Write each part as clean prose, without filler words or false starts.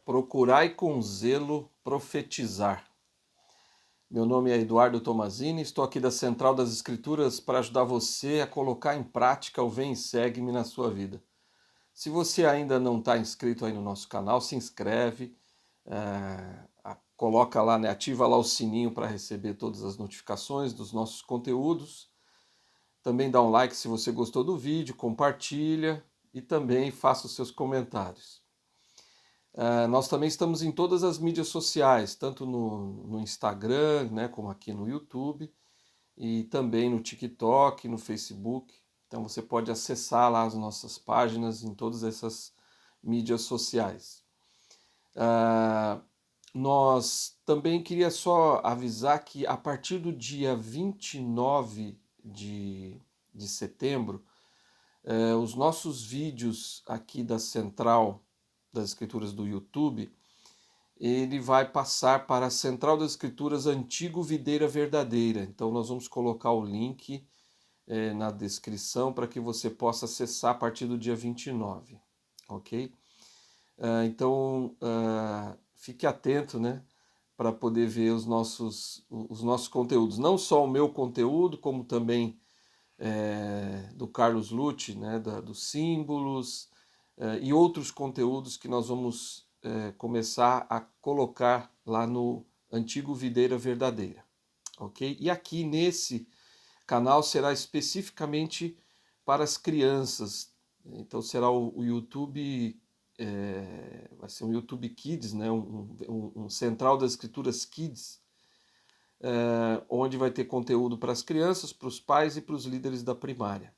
Procurai com zelo profetizar. Meu nome é Eduardo Tomazini, estou aqui da Central das Escrituras para ajudar você a colocar em prática o Vem e Segue-me na sua vida. Se você ainda não está inscrito aí no nosso canal, se inscreve, coloca lá, né, ativa lá o sininho para receber todas as notificações dos nossos conteúdos. Também dá um like se você gostou do vídeo, compartilha e também faça os seus comentários. Nós também estamos em todas as mídias sociais, tanto no Instagram, né, como aqui no YouTube, e também no TikTok, no Facebook. Então você pode acessar lá as nossas páginas em todas essas mídias sociais. Nós também queria só avisar que a partir do dia 29 de setembro, os nossos vídeos aqui da Central das Escrituras do YouTube, ele vai passar para a Central das Escrituras Antigo Videira Verdadeira. Então nós vamos colocar o link na descrição para que você possa acessar a partir do dia 29, ok? Então fique atento, né, para poder ver os nossos conteúdos. Não só o meu conteúdo, como também do Carlos Lute, né, dos símbolos, e outros conteúdos que nós vamos começar a colocar lá no Antigo Videira Verdadeira, ok? E aqui nesse canal será especificamente para as crianças, então será o YouTube, vai ser um YouTube Kids, né, um Central das Escrituras Kids, onde vai ter conteúdo para as crianças, para os pais e para os líderes da primária,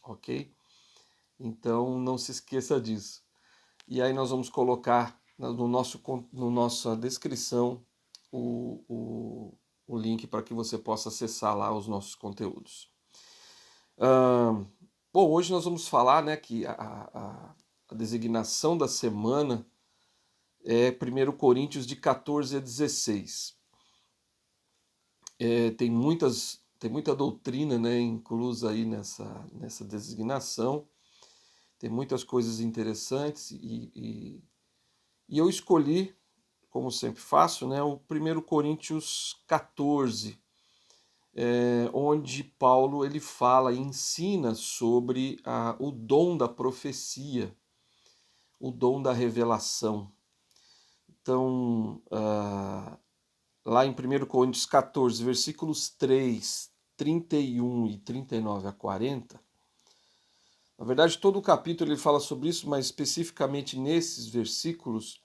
ok? Então não se esqueça disso. E aí nós vamos colocar no nossa descrição o link para que você possa acessar lá os nossos conteúdos. Bom, hoje nós vamos falar, né, que a designação da semana é 1 Coríntios de 14 a 16. Tem muita doutrina, né, inclusa aí nessa designação. Tem muitas coisas interessantes e eu escolhi, como sempre faço, né, o 1 Coríntios 14, onde Paulo ele fala e ensina sobre o dom da profecia, o dom da revelação. Então, lá em 1 Coríntios 14, versículos 3, 31 e 39 a 40, na verdade, todo o capítulo ele fala sobre isso, mas especificamente nesses versículos,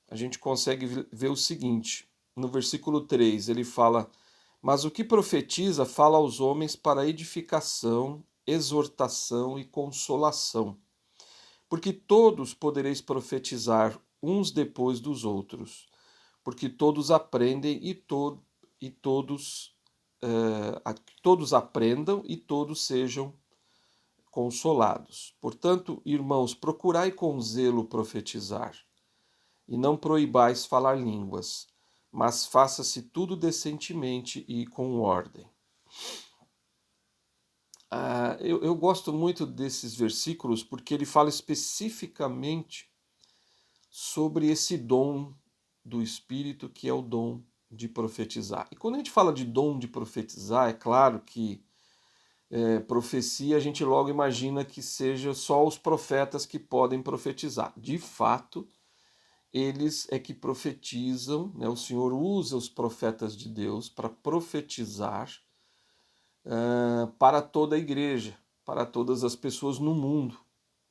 a gente consegue ver o seguinte. No versículo 3, ele fala: mas o que profetiza fala aos homens para edificação, exortação e consolação. Porque todos podereis profetizar uns depois dos outros, porque todos aprendem e todos aprendam e todos sejam consolados. Portanto, irmãos, procurai com zelo profetizar, e não proibais falar línguas, mas faça-se tudo decentemente e com ordem. Eu gosto muito desses versículos porque ele fala especificamente sobre esse dom do Espírito, que é o dom de profetizar. E quando a gente fala de dom de profetizar, é claro que profecia, a gente logo imagina que seja só os profetas que podem profetizar. De fato, eles é que profetizam, né? O Senhor usa os profetas de Deus para profetizar para toda a igreja, para todas as pessoas no mundo.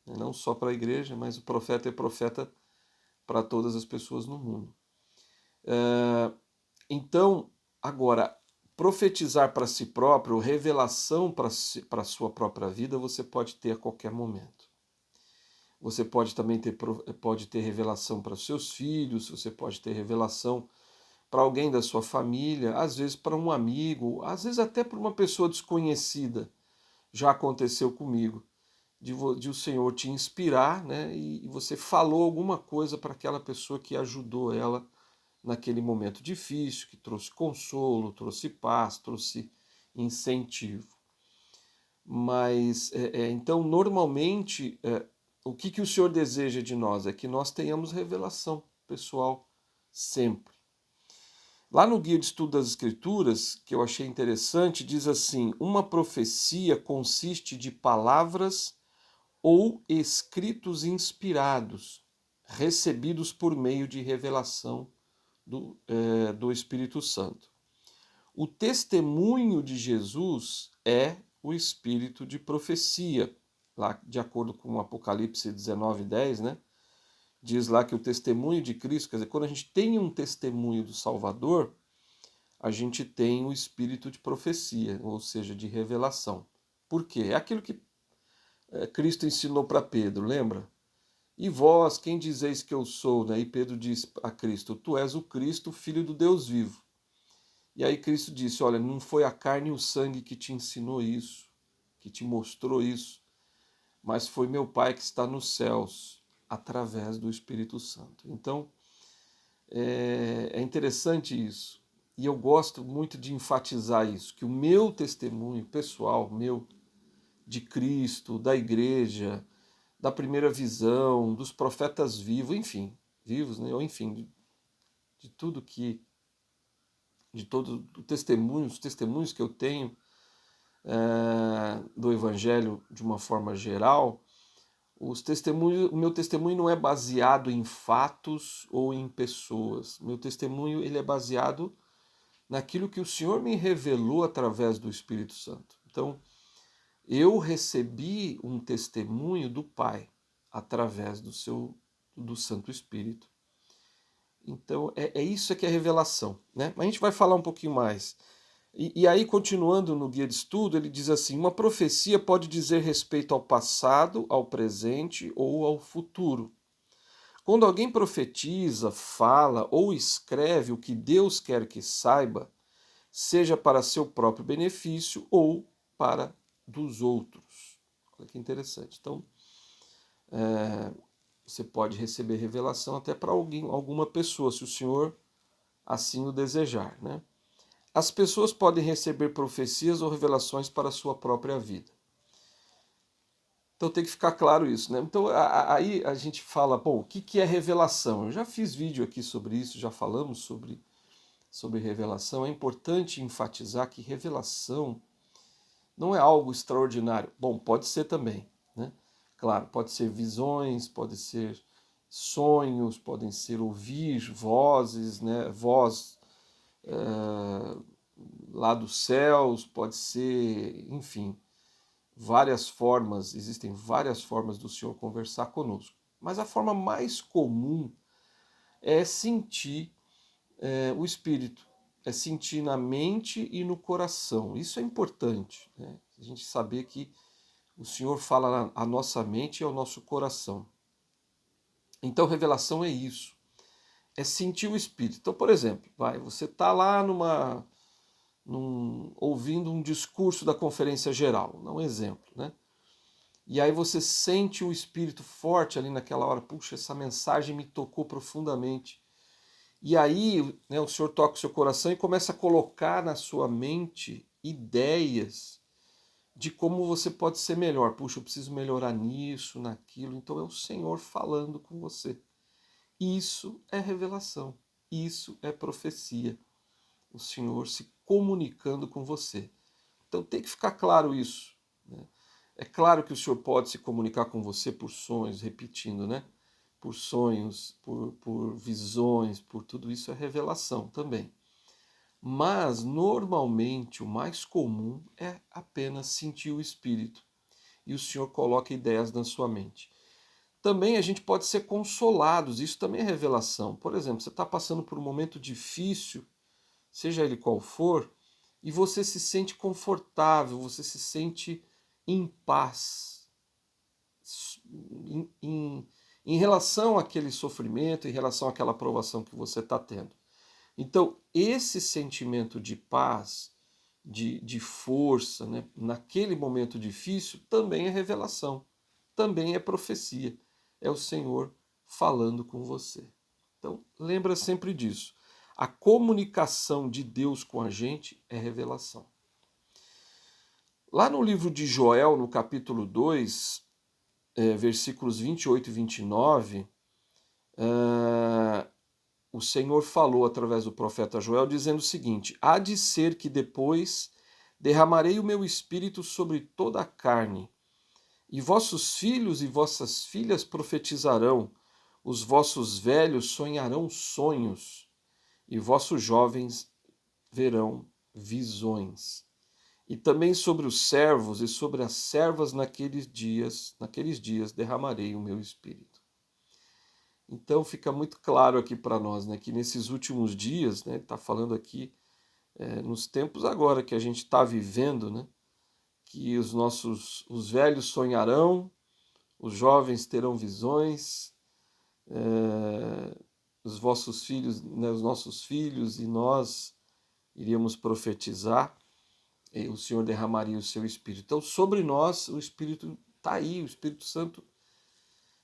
Não só para a igreja, mas o profeta é profeta para todas as pessoas no mundo. Então, agora, profetizar para si próprio, revelação para a sua própria vida, você pode ter a qualquer momento. Você pode também ter revelação para os seus filhos, você pode ter revelação para alguém da sua família, às vezes para um amigo, às vezes até para uma pessoa desconhecida. Já aconteceu comigo, de o Senhor te inspirar, né, e você falou alguma coisa para aquela pessoa que ajudou ela naquele momento difícil, que trouxe consolo, trouxe paz, trouxe incentivo. Mas, então, normalmente, o que o Senhor deseja de nós? É que nós tenhamos revelação pessoal sempre. Lá no Guia de Estudo das Escrituras, que eu achei interessante, diz assim: uma profecia consiste de palavras ou escritos inspirados, recebidos por meio de revelação do Espírito Santo. O testemunho de Jesus é o espírito de profecia, lá de acordo com Apocalipse 19:10, né? Diz lá que o testemunho de Cristo, quer dizer, quando a gente tem um testemunho do Salvador, a gente tem o espírito de profecia, ou seja, de revelação. Por quê? É aquilo que Cristo ensinou para Pedro, lembra? E vós, quem dizeis que eu sou? Né? E Pedro disse a Cristo: tu és o Cristo, filho do Deus vivo. E aí Cristo disse: olha, não foi a carne e o sangue que te ensinou isso, que te mostrou isso, mas foi meu Pai que está nos céus, através do Espírito Santo. Então, é interessante isso. E eu gosto muito de enfatizar isso, que o meu testemunho pessoal, meu, de Cristo, da igreja, da primeira visão, dos profetas vivos, enfim, vivos, né? Ou enfim, de tudo que, de todo o testemunho, os testemunhos que eu tenho do Evangelho de uma forma geral, o meu testemunho não é baseado em fatos ou em pessoas. Meu testemunho ele é baseado naquilo que o Senhor me revelou através do Espírito Santo. Então, eu recebi um testemunho do Pai através do Santo Espírito. Então, é isso que é revelação, né? Mas a gente vai falar um pouquinho mais. E aí, continuando no guia de estudo, ele diz assim: uma profecia pode dizer respeito ao passado, ao presente ou ao futuro. Quando alguém profetiza, fala ou escreve o que Deus quer que saiba, seja para seu próprio benefício ou para dos outros. Olha que interessante. Então, você pode receber revelação até para alguma pessoa, se o Senhor assim o desejar, né? As pessoas podem receber profecias ou revelações para a sua própria vida. Então tem que ficar claro isso, né? Então aí a gente fala, bom, o que é revelação? Eu já fiz vídeo aqui sobre isso, já falamos sobre revelação. É importante enfatizar que revelação não é algo extraordinário. Bom, pode ser também, né? Claro, pode ser visões, pode ser sonhos, podem ser ouvir vozes, né? Voz lá dos céus, pode ser, enfim, várias formas, existem várias formas do Senhor conversar conosco. Mas a forma mais comum é sentir o Espírito, é sentir na mente e no coração. Isso é importante, né? A gente saber que o Senhor fala à nossa mente e ao nosso coração. Então, revelação é isso, é sentir o Espírito. Então, por exemplo, você está lá ouvindo um discurso da Conferência Geral, dá um exemplo, né? E aí você sente o Espírito forte ali naquela hora, puxa, essa mensagem me tocou profundamente. E aí, né, o Senhor toca o seu coração e começa a colocar na sua mente ideias de como você pode ser melhor. Puxa, eu preciso melhorar nisso, naquilo. Então é o Senhor falando com você. Isso é revelação. Isso é profecia. O Senhor se comunicando com você. Então tem que ficar claro isso, né? É claro que o Senhor pode se comunicar com você por sonhos, repetindo, né? Por sonhos, por visões, por tudo isso é revelação também. Mas, normalmente, o mais comum é apenas sentir o Espírito e o Senhor coloca ideias na sua mente. Também a gente pode ser consolados, isso também é revelação. Por exemplo, você está passando por um momento difícil, seja ele qual for, e você se sente confortável, você se sente em paz em relação àquele sofrimento, em relação àquela provação que você está tendo. Então, esse sentimento de paz, de força, né, naquele momento difícil, também é revelação, também é profecia. É o Senhor falando com você. Então, lembra sempre disso. A comunicação de Deus com a gente é revelação. Lá no livro de Joel, no capítulo 2, versículos 28 e 29, o Senhor falou através do profeta Joel, dizendo o seguinte: há de ser que depois derramarei o meu espírito sobre toda a carne, e vossos filhos e vossas filhas profetizarão, os vossos velhos sonharão sonhos, e vossos jovens verão visões. E também sobre os servos e sobre as servas naqueles dias derramarei o meu espírito. Então fica muito claro aqui para nós, né, que nesses últimos dias, né, está falando aqui nos tempos agora que a gente está vivendo, né, que os velhos sonharão, os jovens terão visões, os vossos filhos, né, os nossos filhos e nós iríamos profetizar, e o Senhor derramaria o seu Espírito. Então, sobre nós, o Espírito está aí, o Espírito Santo,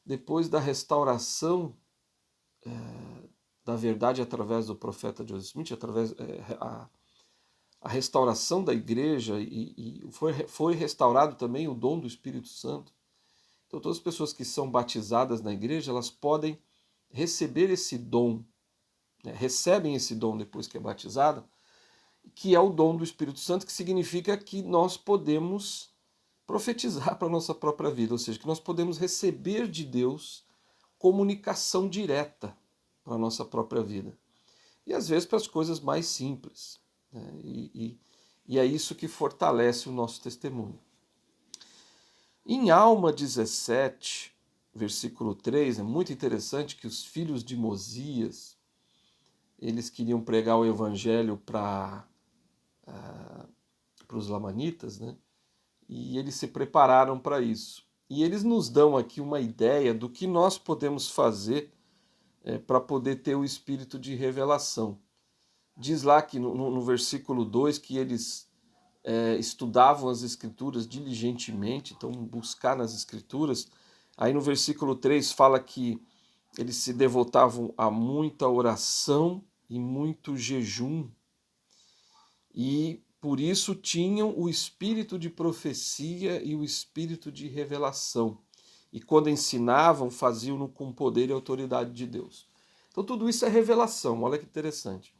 depois da restauração da verdade através do profeta Joseph Smith, através a restauração da igreja, e foi restaurado também o dom do Espírito Santo. Então, todas as pessoas que são batizadas na igreja, elas podem receber esse dom, né? Recebem esse dom depois que é batizada, que é o dom do Espírito Santo, que significa que nós podemos profetizar para a nossa própria vida, ou seja, que nós podemos receber de Deus comunicação direta para a nossa própria vida. E às vezes para as coisas mais simples, né? E é isso que fortalece o nosso testemunho. Em Alma 17, versículo 3, é muito interessante que os filhos de Mosias, eles queriam pregar o evangelho para os lamanitas, né? E eles se prepararam para isso. E eles nos dão aqui uma ideia do que nós podemos fazer para poder ter o espírito de revelação. Diz lá que no versículo 2 que eles estudavam as escrituras diligentemente, então buscar nas escrituras. Aí no versículo 3 fala que eles se devotavam a muita oração e muito jejum, e por isso tinham o espírito de profecia e o espírito de revelação. E quando ensinavam, faziam-no com poder e autoridade de Deus. Então tudo isso é revelação, olha que interessante.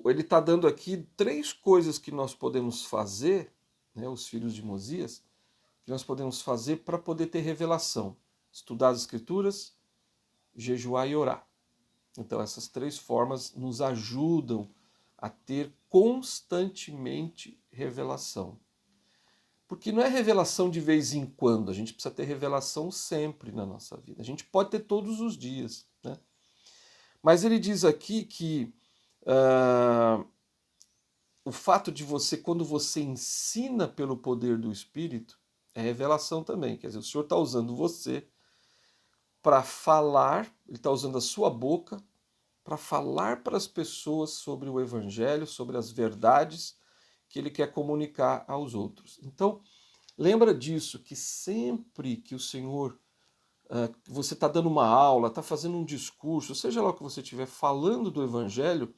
Ele está dando aqui 3 coisas que nós podemos fazer, né, os filhos de Mosias, que nós podemos fazer para poder ter revelação. Estudar as escrituras, jejuar e orar. Então essas 3 formas nos ajudam a ter constantemente revelação. Porque não é revelação de vez em quando, a gente precisa ter revelação sempre na nossa vida. A gente pode ter todos os dias, né? Mas ele diz aqui que o fato de você, quando você ensina pelo poder do Espírito, é revelação também. Quer dizer, o Senhor está usando você para falar, Ele está usando a sua boca para falar para as pessoas sobre o Evangelho, sobre as verdades que Ele quer comunicar aos outros. Então, lembra disso, que sempre que o Senhor, você está dando uma aula, está fazendo um discurso, seja lá o que você estiver falando do Evangelho,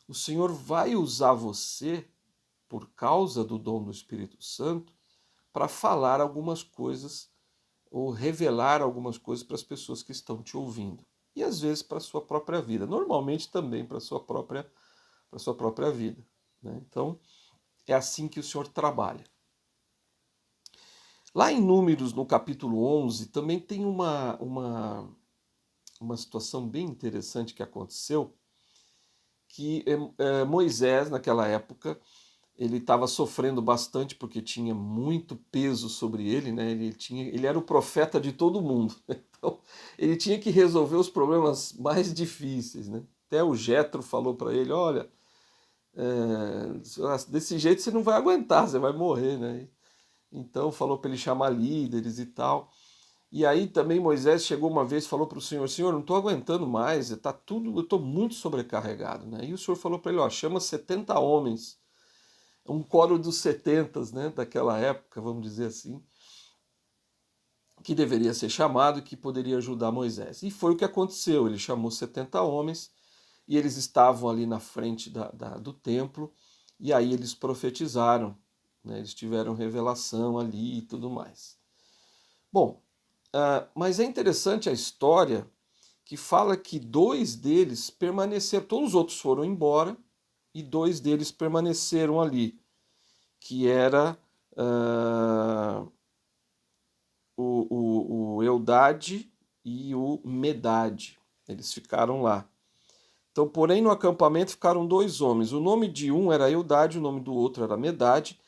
o Senhor vai usar você, por causa do dom do Espírito Santo, para falar algumas coisas ou revelar algumas coisas para as pessoas que estão te ouvindo. E às vezes para a sua própria vida, normalmente também para a sua própria vida, né? Então, é assim que o Senhor trabalha. Lá em Números, no capítulo 11, também tem uma situação bem interessante que aconteceu, que Moisés, naquela época, ele estava sofrendo bastante porque tinha muito peso sobre ele, né? Ele era o profeta de todo mundo, então ele tinha que resolver os problemas mais difíceis, né? Até o Jetro falou para ele: olha, desse jeito você não vai aguentar, você vai morrer, né? Então falou para ele chamar líderes e tal. E aí também Moisés chegou uma vez e falou para o Senhor: Senhor, não estou aguentando mais, tá tudo, eu estou muito sobrecarregado, né? E o Senhor falou para ele: ó, chama 70 homens, um coro dos 70, né, daquela época, vamos dizer assim, que deveria ser chamado e que poderia ajudar Moisés. E foi o que aconteceu, ele chamou 70 homens e eles estavam ali na frente do templo, e aí eles profetizaram, né, eles tiveram revelação ali e tudo mais. Bom, mas é interessante a história que fala que 2 deles permaneceram, todos os outros foram embora, e 2 deles permaneceram ali, que era o Eldade e o Medade. Eles ficaram lá. Então, porém, no acampamento ficaram 2 homens. O nome de um era Eldade, o nome do outro era Medade,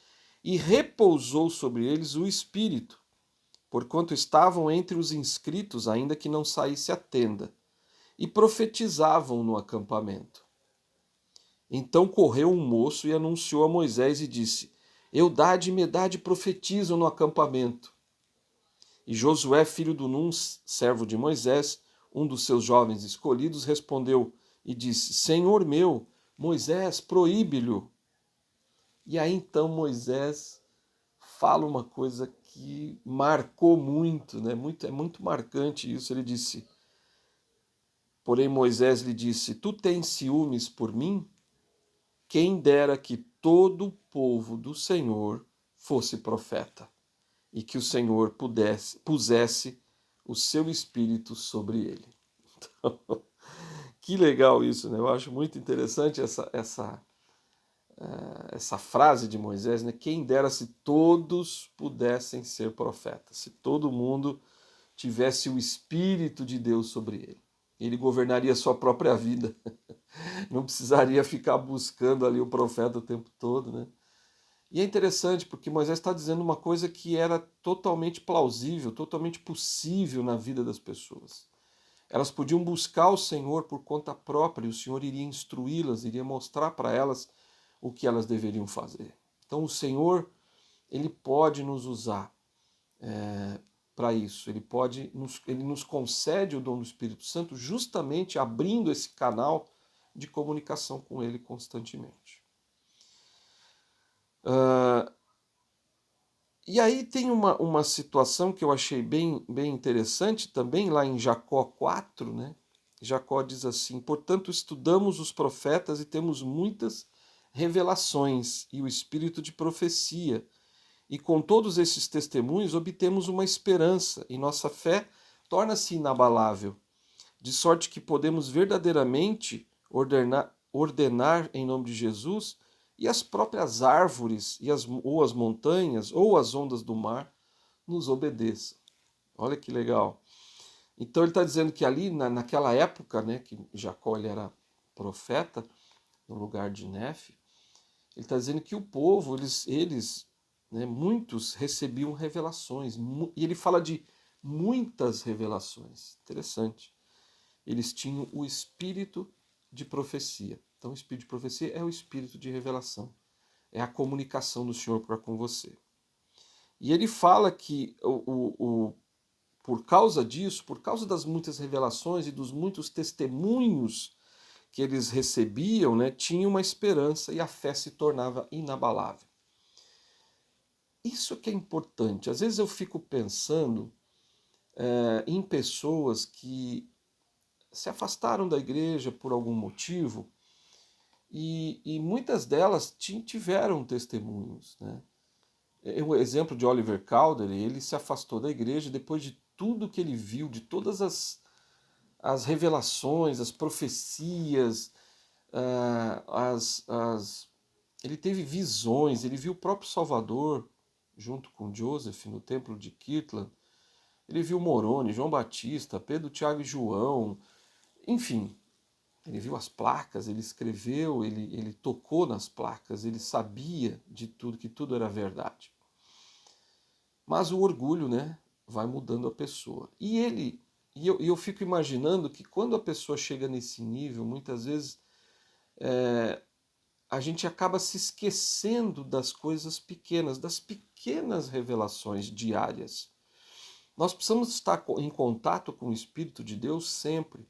e repousou sobre eles o Espírito, porquanto estavam entre os inscritos, ainda que não saísse a tenda, e profetizavam no acampamento. Então correu um moço e anunciou a Moisés e disse: Eldade e Medade profetizam no acampamento. E Josué, filho do Num, servo de Moisés, um dos seus jovens escolhidos, respondeu e disse: Senhor meu, Moisés, proíbe-lhe. E aí então Moisés fala uma coisa que marcou muito, né? É muito marcante isso. Ele disse, porém Moisés lhe disse: Tu tens ciúmes por mim? Quem dera que todo o povo do Senhor fosse profeta, e que o Senhor pusesse o seu espírito sobre ele. Então, que legal isso, né? Eu acho muito interessante essa frase de Moisés, né? Quem dera se todos pudessem ser profetas, se todo mundo tivesse o Espírito de Deus sobre ele. Ele governaria a sua própria vida, não precisaria ficar buscando ali o profeta o tempo todo, né? E é interessante porque Moisés está dizendo uma coisa que era totalmente plausível, totalmente possível na vida das pessoas. Elas podiam buscar o Senhor por conta própria e o Senhor iria instruí-las, iria mostrar para elas o que elas deveriam fazer. Então o Senhor, ele pode nos usar para isso. Ele nos concede o dom do Espírito Santo justamente abrindo esse canal de comunicação com ele constantemente. E aí tem uma situação que eu achei bem interessante também, lá em Jacó 4, né? Jacó diz assim: Portanto, estudamos os profetas e temos muitas revelações e o espírito de profecia. E com todos esses testemunhos obtemos uma esperança, e nossa fé torna-se inabalável, de sorte que podemos verdadeiramente ordenar em nome de Jesus, e as próprias árvores, ou as montanhas, ou as ondas do mar nos obedeçam. Olha que legal. Então ele está dizendo que ali, naquela época, né, que Jacó ele era profeta, no lugar de Nefe, ele está dizendo que o povo, né, muitos recebiam revelações, e ele fala de muitas revelações. Interessante. Eles tinham o espírito de profecia. Então, o espírito de profecia é o espírito de revelação. É a comunicação do Senhor para com você. E ele fala que por causa disso, por causa das muitas revelações e dos muitos testemunhos que eles recebiam, né, tinha uma esperança e a fé se tornava inabalável. Isso que é importante. Às vezes eu fico pensando em pessoas que se afastaram da igreja por algum motivo e muitas delas tiveram testemunhos, né? O exemplo de Oliver Cowdery, ele se afastou da igreja depois de tudo que ele viu, de todas as revelações, as profecias, ele teve visões, ele viu o próprio Salvador junto com Joseph no templo de Kirtland, ele viu Moroni, João Batista, Pedro, Tiago e João, enfim, ele viu as placas, ele escreveu, ele tocou nas placas, ele sabia de tudo, que tudo era verdade. Mas o orgulho, né, vai mudando a pessoa. Eu fico imaginando que quando a pessoa chega nesse nível, muitas vezes a gente acaba se esquecendo das coisas pequenas, das pequenas revelações diárias. Nós precisamos estar em contato com o Espírito de Deus sempre.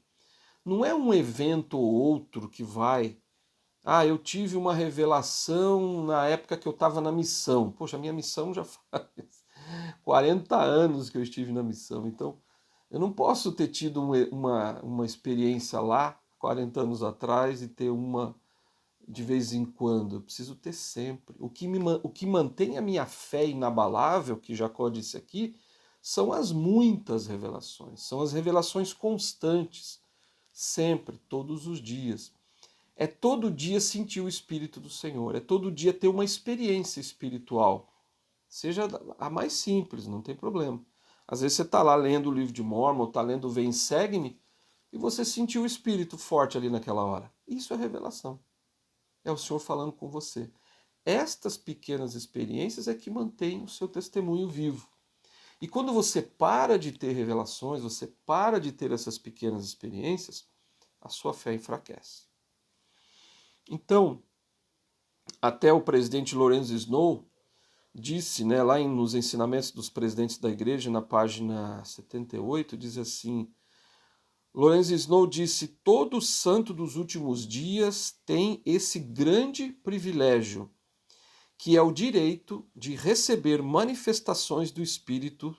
Não é um evento ou outro que vai. Eu tive uma revelação na época que eu estava na missão. Poxa, a minha missão já faz 40 anos que eu estive na missão. Então, eu não posso ter tido uma experiência lá, 40 anos atrás, e ter uma de vez em quando. Eu preciso ter sempre. O que mantém a minha fé inabalável, que Jacó disse aqui, são as muitas revelações. São as revelações constantes. sempre, todos os dias. É todo dia sentir o Espírito do Senhor, é todo dia ter uma experiência espiritual. Seja a mais simples, não tem problema. Às vezes você está lá lendo o livro de Mórmon, está lendo o Vem Segue-me, e você sentiu o Espírito forte ali naquela hora. Isso é revelação. É o Senhor falando com você. Estas pequenas experiências é que mantêm o seu testemunho vivo. E quando você para de ter revelações, você para de ter essas pequenas experiências, a sua fé enfraquece. Então, até o presidente Lorenzo Snow disse, né, lá nos ensinamentos dos presidentes da igreja, na página 78, diz assim: Lorenzo Snow disse: todo santo dos últimos dias tem esse grande privilégio, que é o direito de receber manifestações do Espírito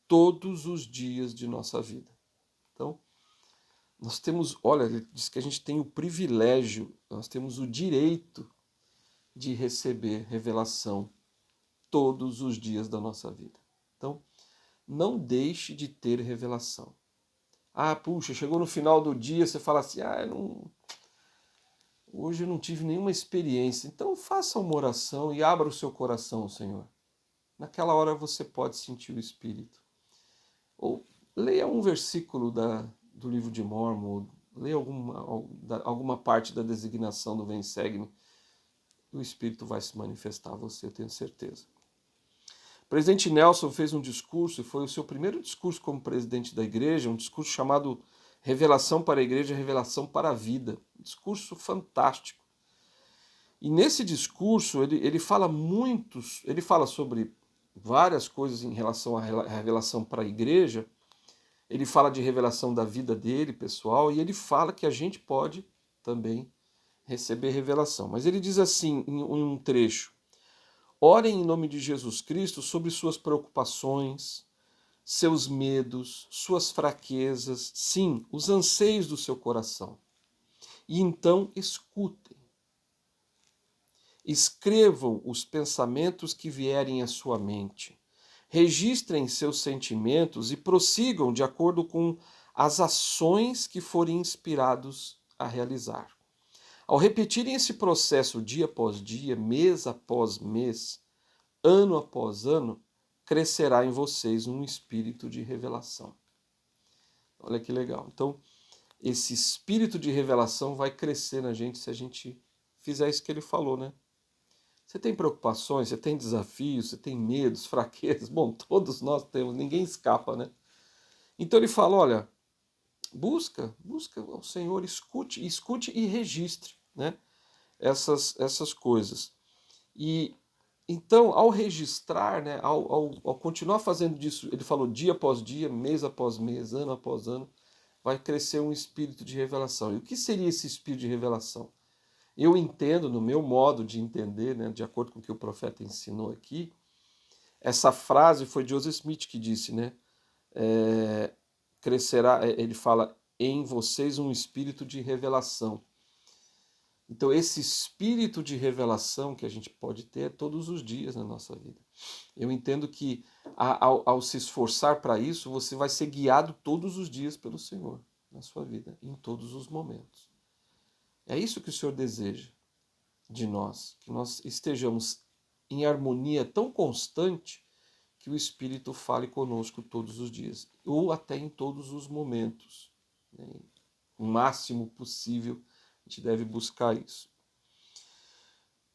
todos os dias de nossa vida. Então, nós temos, olha, ele diz que a gente tem o privilégio, nós temos o direito de receber revelação todos os dias da nossa vida. Então, não deixe de ter revelação. Ah, puxa, chegou no final do dia, você fala assim, hoje eu não tive nenhuma experiência. Então faça uma oração e abra o seu coração ao Senhor. Naquela hora você pode sentir o Espírito. Ou leia um versículo do livro de Mórmon, ou leia alguma parte da designação do Vem Segue-me. O Espírito vai se manifestar a você, eu tenho certeza. O presidente Nelson fez um discurso, e foi o seu primeiro discurso como presidente da igreja, um discurso chamado Revelação para a Igreja, Revelação para a Vida. Um discurso fantástico. E nesse discurso ele fala ele fala sobre várias coisas em relação à revelação para a igreja, ele fala de revelação da vida dele, pessoal, e ele fala que a gente pode também receber revelação. Mas ele diz assim, em um trecho: orem em nome de Jesus Cristo sobre suas preocupações, seus medos, suas fraquezas, sim, os anseios do seu coração. E então escutem. Escrevam os pensamentos que vierem à sua mente. Registrem seus sentimentos e prossigam de acordo com as ações que forem inspirados a realizar. Ao repetirem esse processo dia após dia, mês após mês, ano após ano, crescerá em vocês um espírito de revelação. Olha que legal. Então, esse espírito de revelação vai crescer na gente se a gente fizer isso que ele falou, né? Você tem preocupações, você tem desafios, você tem medos, fraquezas. Bom, todos nós temos, ninguém escapa, né? Então ele fala, olha, busca ao Senhor, escute e registre, né? Essas coisas. E então, ao registrar, né, ao continuar fazendo disso, ele falou dia após dia, mês após mês, ano após ano, vai crescer um espírito de revelação. E o que seria esse espírito de revelação? Eu entendo, no meu modo de entender, né, de acordo com o que o profeta ensinou aqui, essa frase foi Joseph Smith que disse, né? Crescerá, ele fala, em vocês um espírito de revelação. Então, esse espírito de revelação que a gente pode ter todos os dias na nossa vida. Eu entendo que, ao se esforçar para isso, você vai ser guiado todos os dias pelo Senhor, na sua vida, em todos os momentos. É isso que o Senhor deseja de nós, que nós estejamos em harmonia tão constante que o Espírito fale conosco todos os dias, ou até em todos os momentos, né? O máximo possível, a gente deve buscar isso.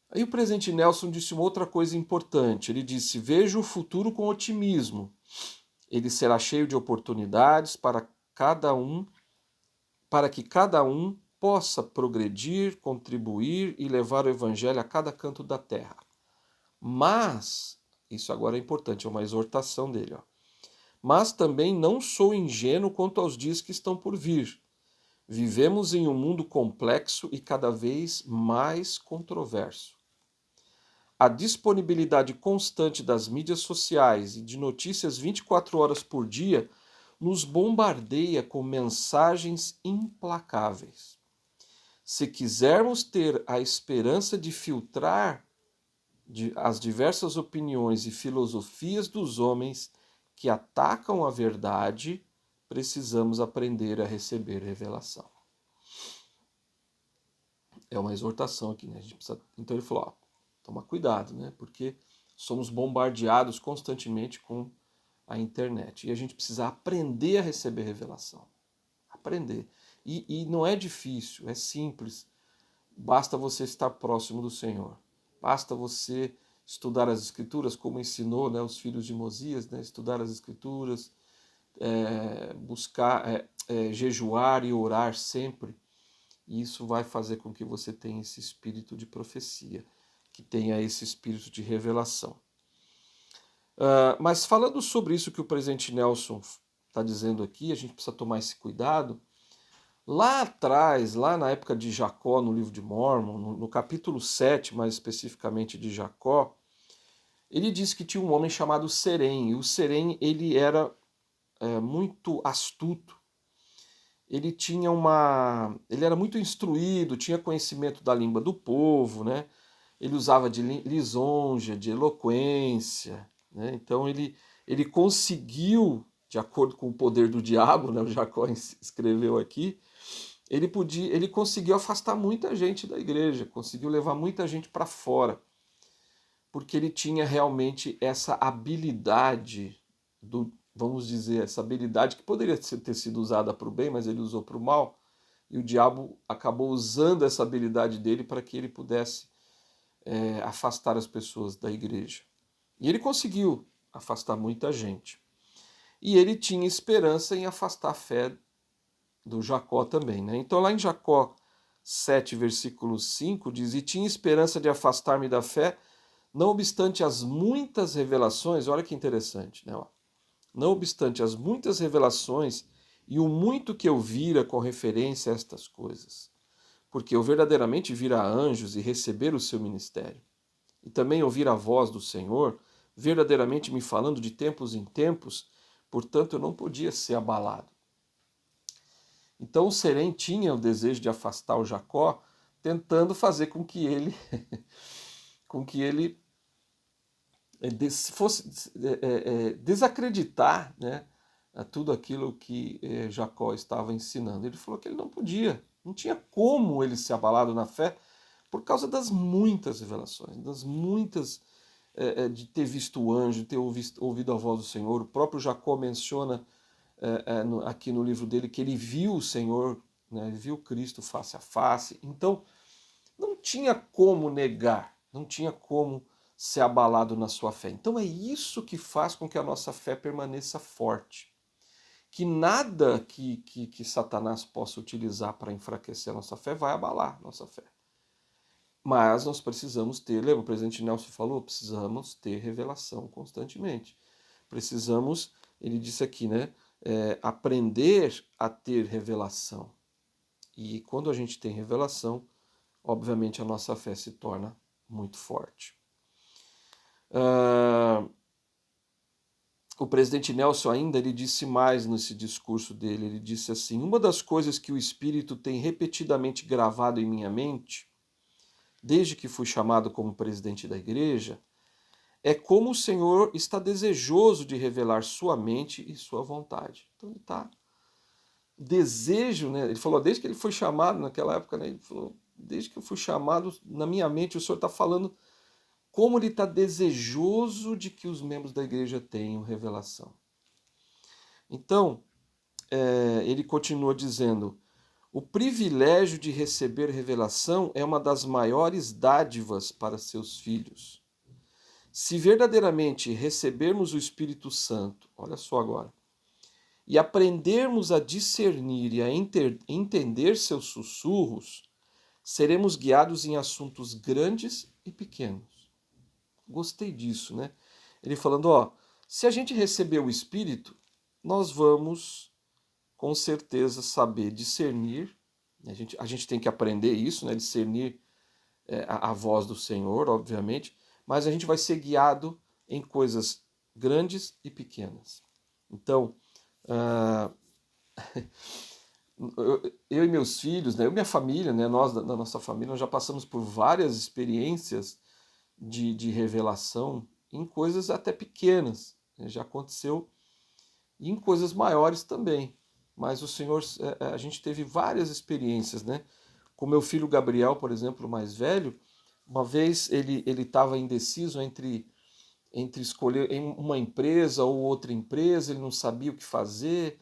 Aí o presidente Nelson disse uma outra coisa importante. Ele disse: veja o futuro com otimismo. Ele será cheio de oportunidades para que cada um possa progredir, contribuir e levar o evangelho a cada canto da terra. Mas, isso agora é importante, é uma exortação dele, ó. Mas também não sou ingênuo quanto aos dias que estão por vir. Vivemos em um mundo complexo e cada vez mais controverso. A disponibilidade constante das mídias sociais e de notícias 24 horas por dia nos bombardeia com mensagens implacáveis. Se quisermos ter a esperança de filtrar as diversas opiniões e filosofias dos homens que atacam a verdade, precisamos aprender a receber revelação. É uma exortação aqui, né? A gente precisa... Então ele falou, ó, toma cuidado, né? Porque somos bombardeados constantemente com a internet. E a gente precisa aprender a receber revelação. Aprender. E não é difícil, é simples. Basta você estar próximo do Senhor. Basta você estudar as Escrituras, como ensinou, né, os filhos de Mosias, né, estudar as Escrituras, buscar, jejuar e orar sempre. E isso vai fazer com que você tenha esse espírito de profecia, que tenha esse espírito de revelação. Mas falando sobre isso que o presidente Nelson está dizendo aqui, a gente precisa tomar esse cuidado. Lá atrás, lá na época de Jacó, no livro de Mórmon, no capítulo 7, mais especificamente de Jacó, ele diz que tinha um homem chamado Serém, e o Serém ele era muito astuto, ele era muito instruído, tinha conhecimento da língua do povo, né? Ele usava de lisonja, de eloquência, né? Então ele conseguiu, de acordo com o poder do diabo, né? O Jacó escreveu aqui, ele conseguiu afastar muita gente da igreja, conseguiu levar muita gente para fora, porque ele tinha realmente essa habilidade vamos dizer, essa habilidade que poderia ter sido usada para o bem, mas ele usou para o mal, e o diabo acabou usando essa habilidade dele para que ele pudesse afastar as pessoas da igreja. E ele conseguiu afastar muita gente. E ele tinha esperança em afastar a fé do Jacó também, né? Então lá em Jacó 7, versículo 5, diz, e tinha esperança de afastar-me da fé, não obstante as muitas revelações, olha que interessante, né? Não obstante as muitas revelações e o muito que eu vira com referência a estas coisas, porque eu verdadeiramente vira anjos e receber o seu ministério, e também ouvir a voz do Senhor, verdadeiramente me falando de tempos em tempos, portanto eu não podia ser abalado. Então o Serém tinha o desejo de afastar o Jacó, tentando fazer com que ele com que ele fosse desacreditar, né, a tudo aquilo que Jacó estava ensinando. Ele falou que ele não podia, não tinha como ele ser abalado na fé por causa das muitas revelações, das muitas de ter visto o anjo, ter ouvido a voz do Senhor. O próprio Jacó menciona aqui no livro dele que ele viu o Senhor, né, ele viu Cristo face a face. Então não tinha como negar, não tinha como ser abalado na sua fé. Então é isso que faz com que a nossa fé permaneça forte. Que nada que Satanás possa utilizar para enfraquecer a nossa fé vai abalar a nossa fé. Mas nós precisamos ter, lembra, o presidente Nelson falou, precisamos ter revelação constantemente. Precisamos, ele disse aqui, né, aprender a ter revelação. E quando a gente tem revelação, obviamente a nossa fé se torna muito forte. O presidente Nelson ainda ele disse mais nesse discurso dele, ele disse assim, uma das coisas que o Espírito tem repetidamente gravado em minha mente, desde que fui chamado como presidente da igreja, é como o Senhor está desejoso de revelar sua mente e sua vontade. Então ele está desejo, né? Ele falou, desde que ele foi chamado naquela época, né? Ele falou, desde que eu fui chamado, na minha mente o Senhor está falando como ele está desejoso de que os membros da igreja tenham revelação. Então, ele continua dizendo, o privilégio de receber revelação é uma das maiores dádivas para seus filhos. Se verdadeiramente recebermos o Espírito Santo, olha só agora, e aprendermos a discernir e a entender seus sussurros, seremos guiados em assuntos grandes e pequenos. Gostei disso, né? Ele falando, ó, se a gente receber o Espírito, nós vamos com certeza saber discernir, a gente tem que aprender isso, né? Discernir a voz do Senhor, obviamente, mas a gente vai ser guiado em coisas grandes e pequenas. Então, eu e meus filhos, né, eu e minha família, né, nós da nossa família, nós já passamos por várias experiências de revelação em coisas até pequenas, né, já aconteceu, e em coisas maiores também. Mas o Senhor, a gente teve várias experiências, né, Com meu filho Gabriel, por exemplo, o mais velho, uma vez ele estava indeciso entre escolher uma empresa ou outra empresa, ele não sabia o que fazer,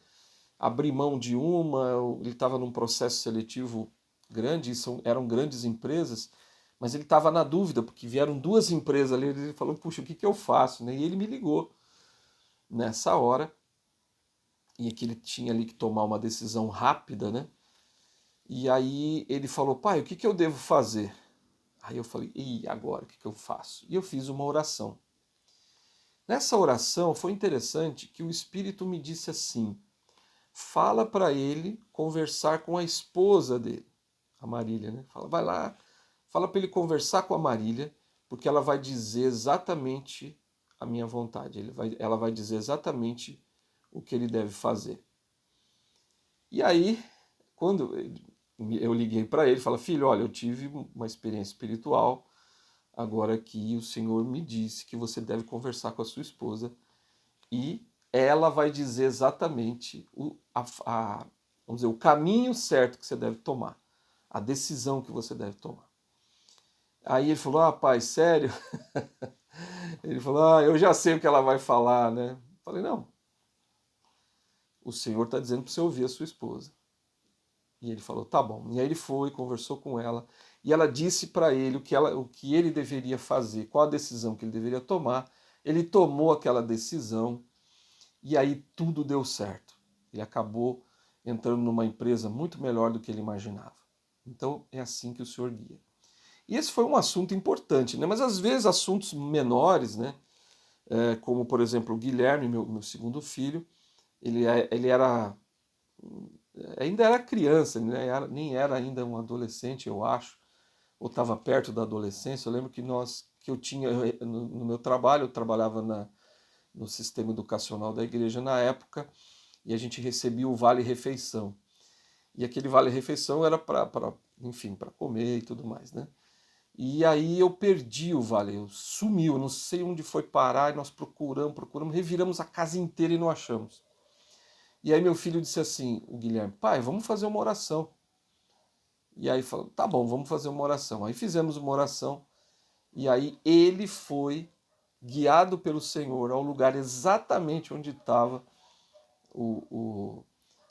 abrir mão de uma, ele estava num processo seletivo grande, eram grandes empresas, mas ele estava na dúvida, porque vieram duas empresas ali, ele falou, puxa, o que eu faço? Né? E ele me ligou nessa hora, e que ele tinha ali que tomar uma decisão rápida, né? E aí ele falou, pai, o que eu devo fazer? Aí eu falei, e agora, o que eu faço? E eu fiz uma oração. Nessa oração foi interessante que o Espírito me disse assim, fala para ele conversar com a esposa dele, a Marília, né? Fala, vai lá, fala para ele conversar com a Marília, porque ela vai dizer exatamente a minha vontade, ela vai dizer exatamente o que ele deve fazer. E aí, quando eu liguei para ele, fala, filho, olha, eu tive uma experiência espiritual, agora que o Senhor me disse que você deve conversar com a sua esposa e ela vai dizer exatamente vamos dizer, o caminho certo que você deve tomar, a decisão que você deve tomar. Aí ele falou, ah, pai, sério? Ele falou, ah, eu já sei o que ela vai falar, né? Eu falei, não, o Senhor está dizendo para você ouvir a sua esposa. E ele falou, tá bom. E aí ele foi, conversou com ela, e ela disse para ele o que ele deveria fazer, qual a decisão que ele deveria tomar. Ele tomou aquela decisão, e aí tudo deu certo. Ele acabou entrando numa empresa muito melhor do que ele imaginava. Então é assim que o Senhor guia. E esse foi um assunto importante, né? Mas às vezes assuntos menores, né? Como por exemplo o Guilherme, meu segundo filho, ele era ainda era criança, né? Nem era ainda um adolescente, eu acho, ou estava perto da adolescência. Eu lembro que eu tinha no meu trabalho, eu trabalhava no sistema educacional da igreja na época, e a gente recebia o vale-refeição. E aquele vale-refeição era enfim, para comer e tudo mais, né? E aí eu perdi o vale, sumiu, eu não sei onde foi parar, e nós procuramos, reviramos a casa inteira e não achamos. E aí meu filho disse assim, o Guilherme, pai, vamos fazer uma oração. E aí falou, tá bom, vamos fazer uma oração. Aí fizemos uma oração, e aí ele foi guiado pelo Senhor ao lugar exatamente onde estava o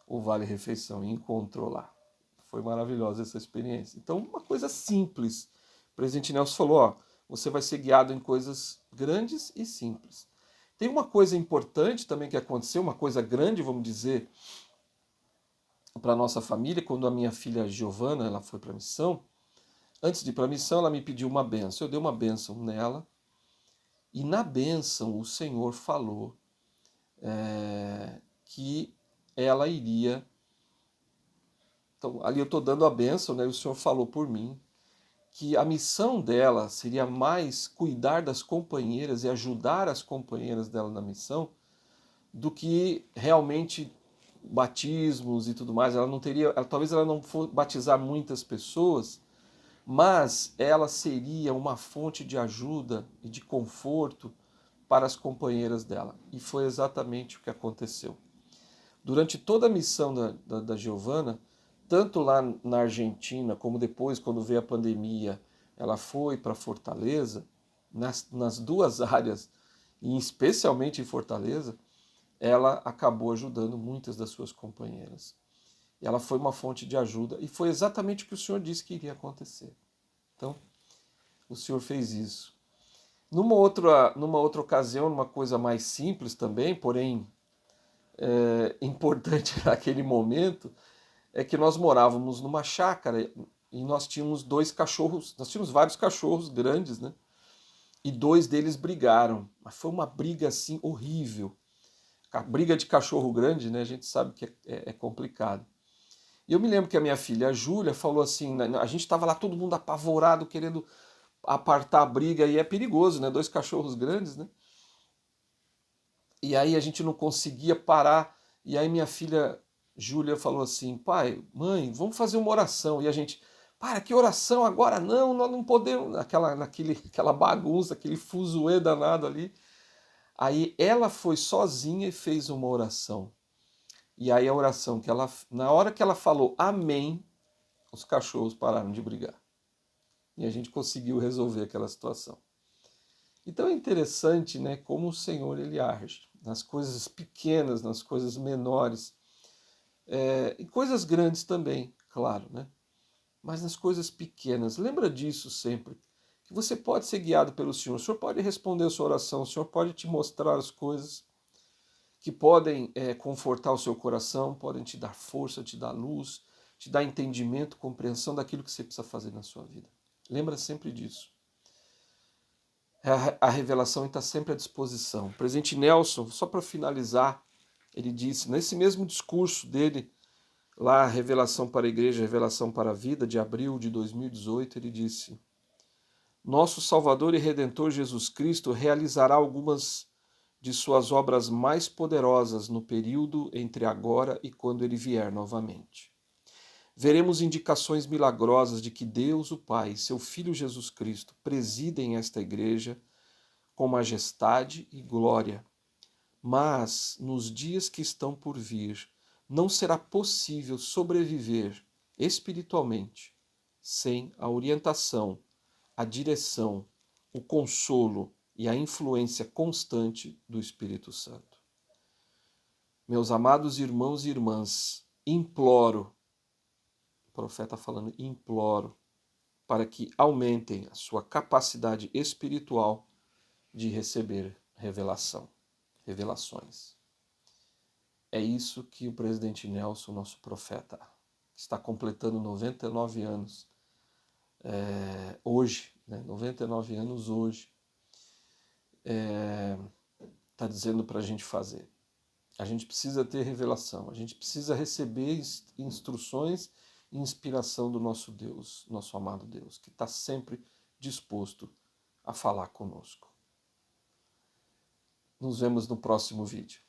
Vale Refeição e encontrou lá. Foi maravilhosa essa experiência. Então, uma coisa simples. O presidente Nelson falou, ó, você vai ser guiado em coisas grandes e simples. Tem uma coisa importante também que aconteceu, uma coisa grande, vamos dizer, para a nossa família, quando a minha filha Giovana ela foi para a missão. Antes de ir para a missão, ela me pediu uma bênção. Eu dei uma bênção nela, e na bênção o Senhor falou que ela iria. Então, ali eu estou dando a bênção, né? E o Senhor falou por mim que a missão dela seria mais cuidar das companheiras e ajudar as companheiras dela na missão do que realmente batismos e tudo mais. Ela não teria, talvez ela não fosse batizar muitas pessoas, mas ela seria uma fonte de ajuda e de conforto para as companheiras dela. E foi exatamente o que aconteceu. Durante toda a missão da Giovana, tanto lá na Argentina, como depois, quando veio a pandemia, ela foi para Fortaleza, nas duas áreas, e especialmente em Fortaleza, ela acabou ajudando muitas das suas companheiras. E ela foi uma fonte de ajuda, e foi exatamente o que o Senhor disse que iria acontecer. Então, o Senhor fez isso. Numa outra ocasião, numa coisa mais simples também, porém importante naquele momento, é que nós morávamos numa chácara e nós tínhamos dois cachorros, nós tínhamos vários cachorros grandes, né? E dois deles brigaram. Mas foi uma briga assim horrível. A briga de cachorro grande, né? A gente sabe que é complicado. E eu me lembro que a minha filha, a Júlia, falou assim, a gente estava lá todo mundo apavorado, querendo apartar a briga, e é perigoso, né? Dois cachorros grandes, né? E aí a gente não conseguia parar. E aí minha filha Júlia falou assim, pai, mãe, vamos fazer uma oração. E a gente, para, que oração agora? Não, nós não podemos. Aquela bagunça, aquele fuzuê danado ali. Aí ela foi sozinha e fez uma oração. E aí a oração na hora que ela falou amém, os cachorros pararam de brigar. E a gente conseguiu resolver aquela situação. Então é interessante, né, como o Senhor ele age nas coisas pequenas, nas coisas menores, e coisas grandes também, claro, né? Mas nas coisas pequenas. Lembra disso sempre, que você pode ser guiado pelo Senhor. O Senhor pode responder a sua oração, o Senhor pode te mostrar as coisas que podem confortar o seu coração, podem te dar força, te dar luz, te dar entendimento, compreensão daquilo que você precisa fazer na sua vida. Lembra sempre disso. A revelação está sempre à disposição. O presidente Nelson, só para finalizar, ele disse, nesse mesmo discurso dele, lá, Revelação para a Igreja, Revelação para a Vida, de abril de 2018, ele disse: Nosso Salvador e Redentor Jesus Cristo realizará algumas de suas obras mais poderosas no período entre agora e quando ele vier novamente. Veremos indicações milagrosas de que Deus, o Pai, e seu Filho Jesus Cristo presidem esta igreja com majestade e glória. Mas, nos dias que estão por vir, não será possível sobreviver espiritualmente sem a orientação, a direção, o consolo e a influência constante do Espírito Santo. Meus amados irmãos e irmãs, imploro, o profeta falando, imploro, para que aumentem a sua capacidade espiritual de receber revelações. É isso que o presidente Nelson, nosso profeta, está completando 99 anos hoje, né? 99 anos hoje, está dizendo para a gente fazer. A gente precisa ter revelação, a gente precisa receber instruções e inspiração do nosso Deus, nosso amado Deus, que está sempre disposto a falar conosco. Nos vemos no próximo vídeo.